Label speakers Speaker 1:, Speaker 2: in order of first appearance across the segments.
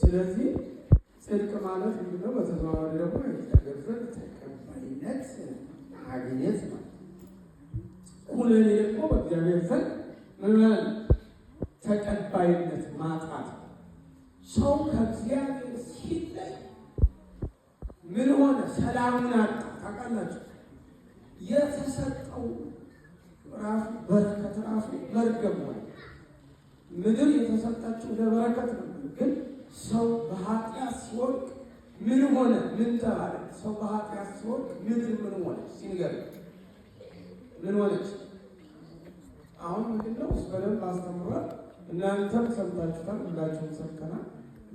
Speaker 1: ስለዚህ ጽድቅ ማለት ምንድነው? በተዘዋዋሪ ደግሞ የእግዚአብሔር ዘንድ ተቀባይነት ማግኘት ነው። ኩነኔ ደግሞ በእግዚአብሔር ዘንድ ምን ተቀባይነት ማጣት። ሰው ከእግዚአብሔር ሲለይ ምን ሆነ? ሰላሙን አጣ። ታውቃላችሁ፣ የተሰጠው ራሱ በረከት ራሱ መርገም ሆነ። ምድር የተሰጣችው ለበረከት ነው። ግን ሰው በኃጢአት ሲወድቅ ምን ሆነ? ምን ተባለ? ሰው በኃጢአት ሲወድቅ ምድር ምን ሆነች? ሲንገር ምን ሆነች? አሁን ምንድነው? በደንብ አስተምሯል። እናንተም ሰምታችሁታል፣ ሁላችሁም ሰምተናል።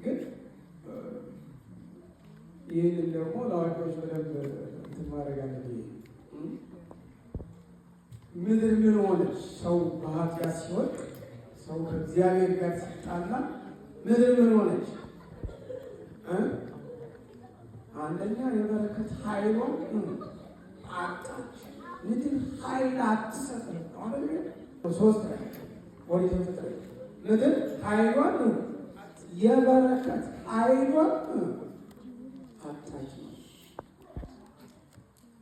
Speaker 1: ግን ይህንን ደግሞ ለአዋቂዎች በደንብ እንትን ማድረግ አለብኝ። ምድር ምን ሆነች? ሰው በኃጢአት ሲወድቅ፣ ሰው ከእግዚአብሔር ጋር ሲጣላ ምድር ምን ሆነች? አንደኛ የበረከት ኃይሏን አጣች። ምድር ኃይል አትሰጥም። ሶስት ወደ ተጠረ ምድር ኃይሏን የበረከት ኃይሏን አጣች።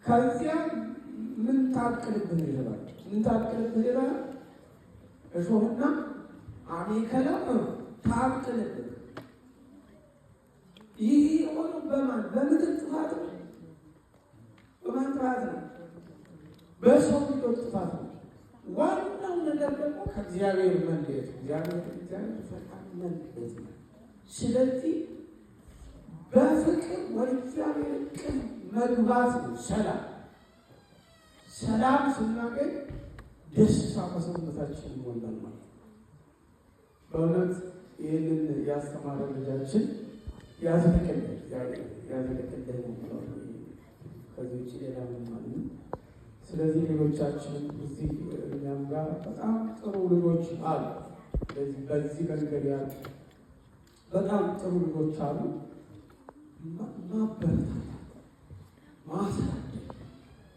Speaker 1: ከዚያ ምን ታቅልብን ይላል? ምን ታቅልብን ይላል? እሾህና አሜከላ ታቅልብን። ይህ የሆነው በማን? በምድር ጥፋት ነው። በማን ጥፋት ነው? በሰው ልጆች ጥፋት ነው። ዋናው ነገር ደግሞ ከእግዚአብሔር መለየት፣ እግዚአብሔር ፈቃድ መለየት ነው። ስለዚህ በፍቅር ወደ እግዚአብሔር ቅን መግባት ነው። ሰላም ስናገኝ ደስታ በሰውነታችን ይሞላል ማለት ነው። በእውነት ይህንን ያስተማረ ልጃችን ያዝልቅልን ነው። ከዚህ ውጭ ሌላ ምን ማለት ነው? ስለዚህ ሌሎቻችን እዚህ እኛም ጋር በጣም ጥሩ ልጆች አሉ። በዚህ መንገድ ያሉ በጣም ጥሩ ልጆች አሉ። ማበረታታት፣ ማሳደግ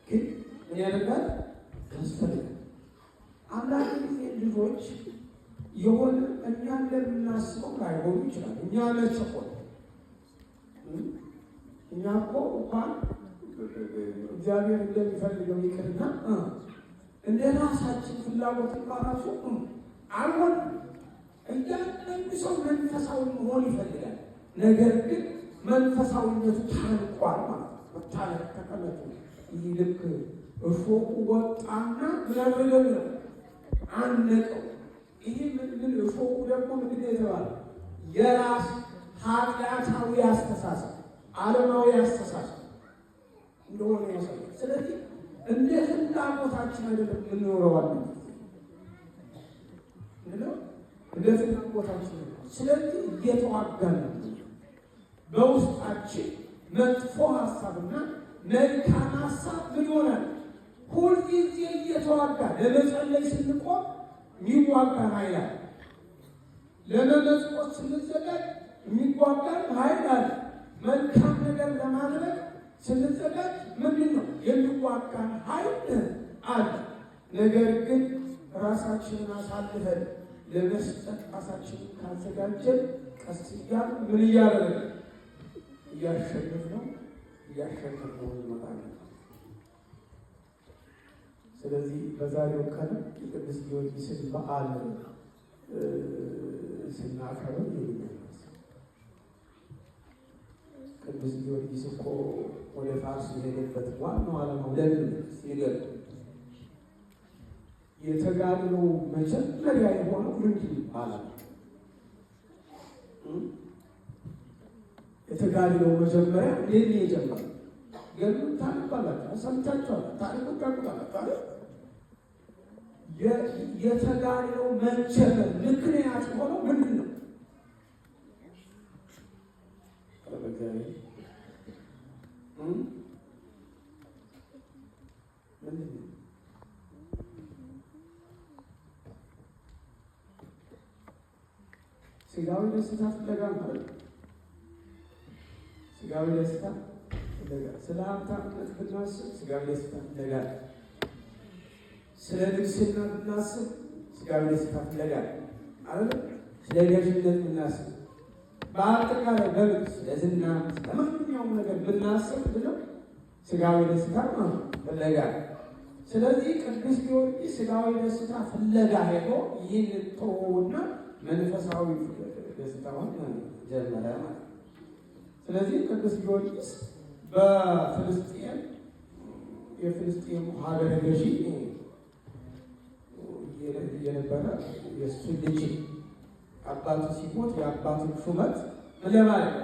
Speaker 1: ግን ምን ያደርጋል? ያስፈልጋል። አንዳንድ ጊዜ ልጆች የሆነ እኛ እንደምናስበው ላይሆኑ ይችላል። እኛ መቸኮል እኛ እኮ እንኳን እግዚአብሔር እንደሚፈልገው ይቅርና እንደ ራሳችን ፍላጎት ራሱ አልሆን። እያንዳንዱ ሰው መንፈሳዊ መሆን ይፈልጋል። ነገር ግን መንፈሳዊነቱ ታንቋል ማለት ነው። ታነቅ ተቀመጡ። ይህ ልክ እሾኩ ወጣና ምናደረገው ነው አነቀው። ይህ ምን እሾኩ ደግሞ ምንድነው የተባለ? የራስ ኃጢአታዊ አስተሳሰብ፣ ዓለማዊ አስተሳሰብ እንደሆነ ያሳያል። ስለዚህ እንደ ፍላጎታችን አይደለም የምንኖረዋለን እንደ ፍላጎታችን። ስለዚህ እየተዋጋን ነው። በውስጣችን መጥፎ ሀሳብና መልካም ሀሳብ ምን ይሆናል? ሁልጊዜ እየተዋጋ ለመጸለይ ስንቆም የሚዋጋን ኃይል አለ። ለመመጽወት ስንዘጋጅ የሚዋጋን ኃይል አለ። መልካም ነገር ለማድረግ ስንዘጋጅ ምንድን ነው የሚዋጋን ኃይል አለ። ነገር ግን ራሳችንን አሳልፈን ለመስጠት ራሳችንን ካዘጋጀን ቀስ እያልን ምን እያደረግን እያሸነፍነው እንመጣለን። ስለዚህ በዛሬው ቀን የቅዱስ ጊዮርጊስን በዓል ስናከብር ይሉኛል። ቅዱስ ጊዮርጊስ እኮ ወደ ፋርስ የሄደበት ዋናው ዓላማው ለምን ሲገል የተጋድሎ መጀመሪያ የሆነው ምንድን ይባላል? የተጋድሎ መጀመሪያ እንዴት ነው የጀመረው? ገድሉን ታነባላችሁ፣ ሰምታችኋል፣ ታሪኩን ታውቁታላችሁ። የተጋድሎ መጀመር ምክንያት የሆነው ምንድን ነው? ምንድን ነው? ስጋዊ ደስታ ፍለጋ ማለት ነው። ስጋዊ ደስታ ፍለጋ። ስለ ሀብታምነት ብናስብ ስጋዊ ደስታ ፍለጋ፣ ስለ ንግስና ብናስብ ስጋዊ ደስታ ፍለጋ አይደል? ስለ ገዥነት ብናስብ በአጠቃላይ በልብስ ለዝና ለማንኛውም ነገር ብናስብ ብለው ስጋዊ ደስታ ፍለጋ። ስለዚህ ቅዱስ ጊዮርጊስ ስጋዊ ደስታ ፍለጋ ሄዶ ይህን ተወውና መንፈሳዊ ደስታውን ጀመረ ማለት። ስለዚህ ቅዱስ ጊዮርጊስ በፍልስጤም የፍልስጤም ሀገረ ገዢ የነበረ የእሱ ልጅ አባቱ ሲሞት የአባቱን ሹመት ለማለት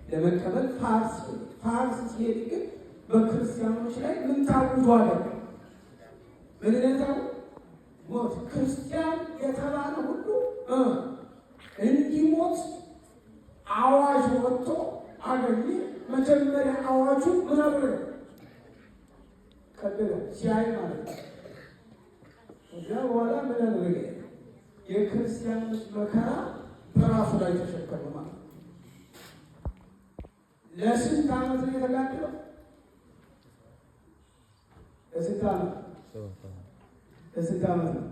Speaker 1: ለመቀበል ፋርስ ሲሄድ ግን በክርስቲያኖች ላይ ምን ታውጇል? ምንነታው ሞት ክርስቲያን የተባለ ሁሉ እንዲሞት አዋጅ ወጥቶ አገኘ። መጀመሪያ አዋጁ ምን አደረገ? ቀደለ ሲያይ ማለት ነው። እዚያ በኋላ ምን አደረገ? የክርስቲያኖች መከራ በራሱ ላይ ተሸከመ ማለት ነው። ለስንት ዓመት ነው የተጋደለው? ለስንት ዓመት? ለስንት ዓመት ነው?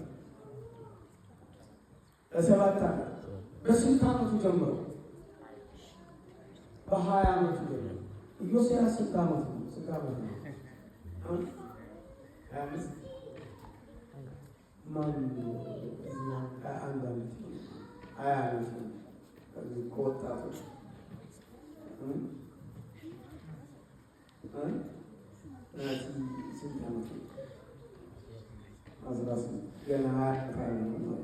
Speaker 1: ለ7 ዓመት። በስንት ዓመቱ ጀምሮ? በ20 ዓመቱ ጀምሮ። ኢዮስያስ ስንት ዓመት ነው? ስንት ዓመት ነው? 25 ማን ነው? አንድ ዓመት ነው። 20 ዓመት ነው። ከወጣቶች ስንት ዓመት ነው? 18 ገና 20 ነው።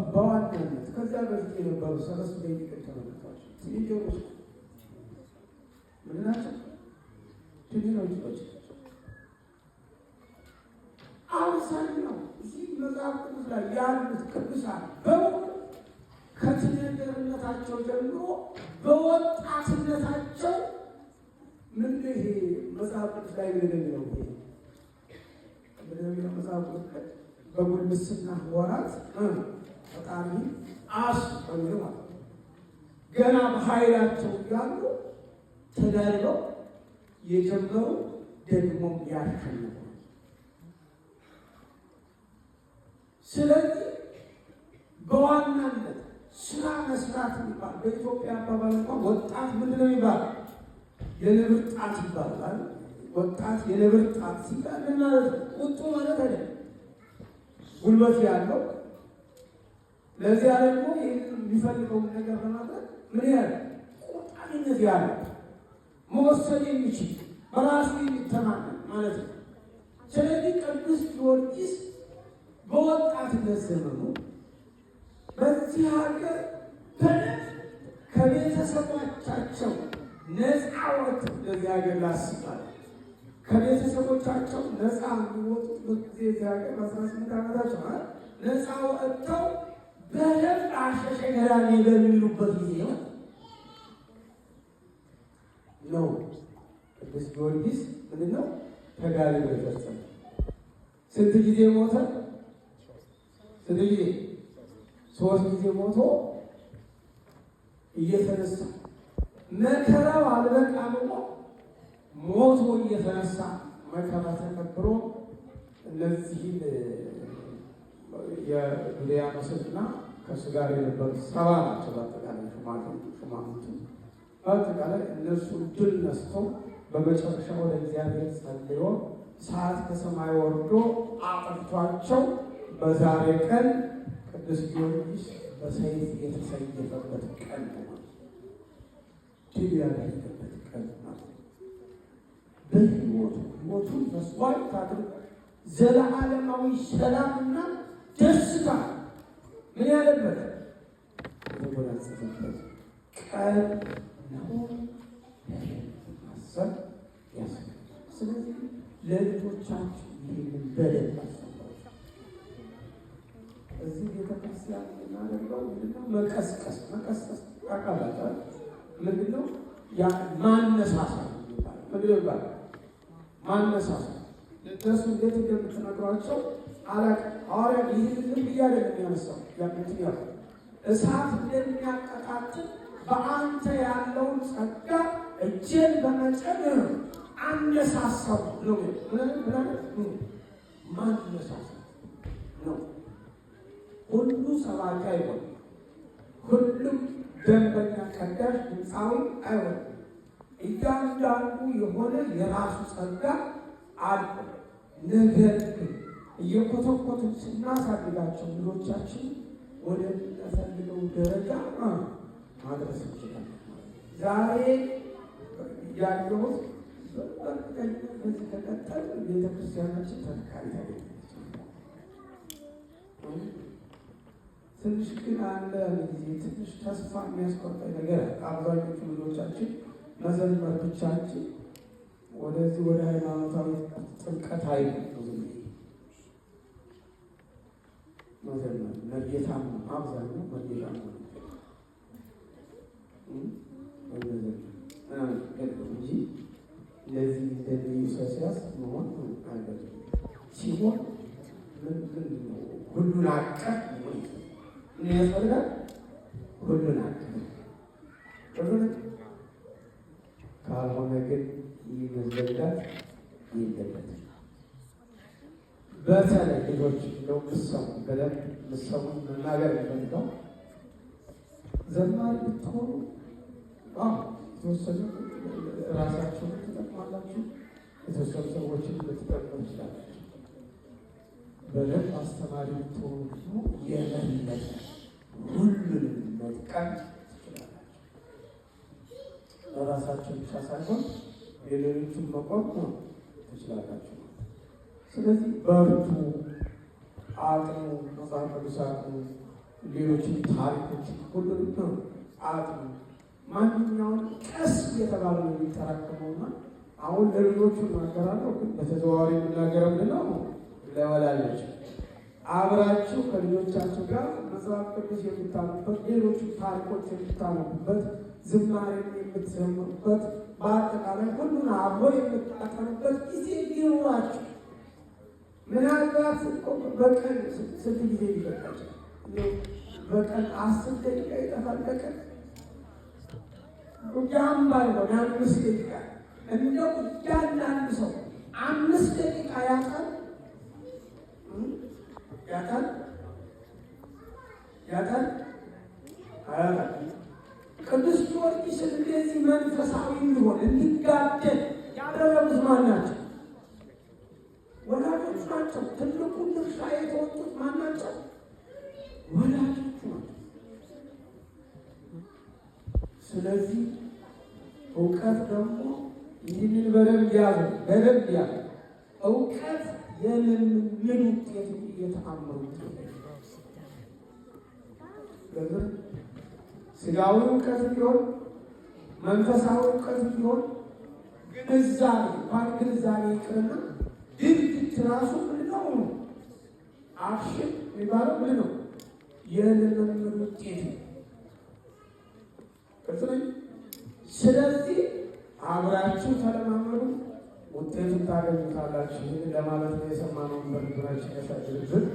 Speaker 1: በዋናነት ከዚያ በፊት የነበሩ 3 ደቂቃ ተመልካቾች ትንጆች ምን ናቸው? ትንጆች አብዛኛው እዚህ መጽሐፍ ቅዱስ ላይ ያሉት ቅዱሳን በሙሉ ከትንንነታቸው ጀምሮ በወጣትነታቸው ምን ይሄ መጽሐፍ ቅዱስ ላይ ነው መጽሐፍ ቅዱስ በጉልምስና ወራት ፈጣሪ አስፈለገ ማለት ገና በኃይላቸው ያሉ ተዳርገው የጀመሩ ደግሞ ያሸነፉ። ስለዚህ በዋናነት ስራ መስራት የሚባል በኢትዮጵያ አባባል እንኳን ወጣት ምንድን ነው ይባላል? የነብር ጣት ይባላል። ወጣት የነብር ጣት ሲባል ምን ማለት ነው? ቁጡ ማለት አይደለም። ጉልበት ያለው ለዚያ ደግሞ የሚፈልገውን ነገር ለማድረግ ምን ያህል ቁጣነት ያለው መወሰን የሚችል በራሱ የሚተማመን ማለት ነው። ስለዚህ ቅዱስ ጊዮርጊስ በወጣትነት ዘመኑ በዚህ ሀገር ከቤተሰቦቻቸው ነፃ ወጥተው ለዚህ ሀገር ላስባል ከቤተሰቦቻቸው ነፃ የሚወጡት በጊዜ ሀገር በ18 ዓመታቸው ነፃ ወጥተው በደንብ አሸሸ ገዳሜ በሚሉበት ጊዜ ነው ቅዱስ ጊዮርጊስ ምንድነው ተጋድሎ የፈጸመ። ስንት ጊዜ ሞተ? ስንት ጊዜ? 3 ጊዜ ሞቶ እየተነሳ መከራው አልበቃ ብሎ ሞቶ እየተነሳ መከራ ተቀብሎ እነዚህን የዱልያኖስና ከእሱ ጋር የነበሩት 70 ናቸው። በአጠቃላይ ሹማምንቱ በአጠቃላይ እነሱ ድል ነስቶ በመጨረሻ ወደ እግዚአብሔር ጸልዮ እሳት ከሰማይ ወርዶ አጥፍቷቸው በዛሬ ቀን ቅዱስ ጊዮርጊስ በሰይፍ የተሰየፈበት ቀን ነው። ድል ያደረገበት ቀን ነው። በሕይወቱን መስዋዕት አድርጎ ዘለዓለማዊ ሰላምና ደስታ ምን ያለበት የተጎናጸፈበት ቀን ነው። ማሰብ ያስፈልጋል። ስለዚህ ለልጆቻችሁ ይህንን በደንብ አስተምሩ። እዚህ ቤተክርስቲያን የምናደርገው ምንድነው? መቀስቀስ ታውቃላችሁ? ምንድነው? ማነሳሳት ምንድነው ይባላል? ማነሳሳት እነሱ እንዴት እንደምትነግሯቸው ሐዋርያ ይህንን እያለ የሚያነሳው ያንትን ያለ እሳት እንደሚያቀጣጥል በአንተ ያለውን ጸጋ እጄን በመጨመር አነሳሳው ነው። ማነሳሳት ነው። ሁሉ ሰባኪ አይሆንም። ሁሉም ደንበኛ ቀዳሽ ድምፃዊ አይሆንም። እያንዳንዱ የሆነ የራሱ ጸጋ አለ። ነገር ግን እየኮተኮትን ስናሳድጋቸው ልጆቻችን ወደምንፈልገው ደረጃ ማድረስ እንችላለን። ዛሬ ያለሁት በዚህ ከቀጠል ቤተክርስቲያናችን ተነካሪ ታገኛለች። ትንሽ ግን አለ ጊዜ ትንሽ ተስፋ የሚያስቆርጠኝ ነገር አብዛኞቹ ልጆቻችን መዘመር ብቻ እንጂ ወደዚህ ወደ ሃይማኖታዊ ጥልቀት አይደለም። መዘመር መርጌታ ነው፣ አብዛኛው መርጌታ ነው እንጂ ለዚህ ኢሳያስ መሆን አይደለም። ሲሆን ሁሉን አቀፍ ምን ያስፈልጋል? ሁሉን አቀፍ ካልሆነ ግን ይህ መዘጋት የለበትም። በተለይ ልጆች እንደው ምሰሙ በደንብ ምሰሙ መናገር የሚፈልገው ዘማሪ ብትሆኑ የተወሰኑ ራሳቸውን ትጠቅማላችሁ፣ የተወሰኑ ሰዎችን ልትጠቅሙ ትችላላችሁ። በደንብ አስተማሪ ብትሆኑ ደግሞ የበለጠ ሁሉንም መጥቀም ትችላላችሁ። ለራሳቸው ብቻ ሳይሆን የሌሎችን መቆም ትችላላችሁ። ስለዚህ በርቱ፣ አጥኑ፣ መጽሐፍ ቅዱስ አጥኑ፣ ሌሎችን ታሪኮች ሁሉንም አጥኑ። ማንኛውን ቀስ እየተባለ ነው የሚጠራቀመውና አሁን ለልጆቹ እናገራለሁ፣ ግን በተዘዋዋሪ የምናገረው ምንድነው? ለወላጆች አብራችሁ ከልጆቻችሁ ጋር መጽሐፍ ቅዱስ የምታነቡበት፣ ሌሎቹ ታሪኮች የምታነቡበት፣ ዝማሬ የምትዘምሩበት፣ በአጠቃላይ ሁሉን አብሮ የምታጠኑበት ጊዜ ቢኖራችሁ ምናልባት በቀን ስንት ጊዜ ሊበቃቸው? በቀን 10 ደቂቃ ይጠፋል። በቀን ያምባል ነው 5 ደቂቃ እንደው እያንዳንዱ ሰው 5 ደቂቃ ያጣል። ቅዱስ ጊዮርጊስ እንደዚህ መንፈሳዊ እንዲሆን እንዲጋደል ያደረጉት ማን ናቸው? ወላጆች ናቸው። ትልቁን ድርሻ የተወጡት ማን ናቸው? ወላጆች ናቸው። ስለዚህ እውቀት ደግሞ ይህንን በደንብ ያዙ። እውቀት የልምምድ ውጤት እየተአመሩ ስጋዊ እውቀት ቢሆን መንፈሳዊ እውቀት ቢሆን ግንዛቤ ይቅርና ድርጊት ራሱ ምንድነው? አክሽን የሚባለው ምንድን ነው? የልምምድ ውጤት ነው። ስለዚህ አብራችሁ ተለማመዱ፣ ውጤቱን ታገኙታላችሁ። ይህን ለማለት ነው። የሰማነውን በልቦናችን ያሳድርብን።